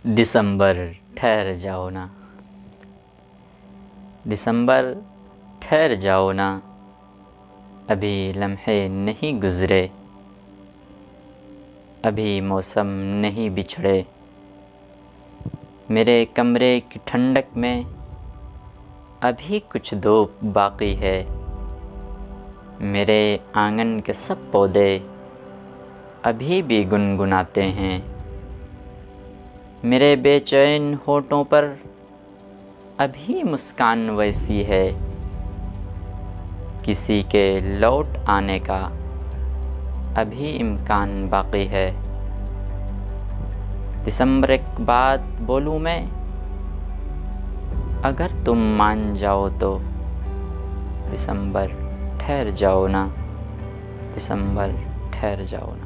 दिसंबर ठहर जाओ ना, दिसंबर ठहर जाओ ना, अभी लम्हे नहीं गुज़रे, अभी मौसम नहीं बिछड़े। मेरे कमरे की ठंडक में अभी कुछ धूप बाकी है। मेरे आंगन के सब पौधे अभी भी गुनगुनाते हैं। मेरे बेचैन होठों पर अभी मुस्कान वैसी है। किसी के लौट आने का अभी इम्कान बाकी है। दिसंबर एक बात बोलूँ मैं, अगर तुम मान जाओ तो। दिसंबर ठहर जाओ ना, दिसंबर ठहर जाओ ना।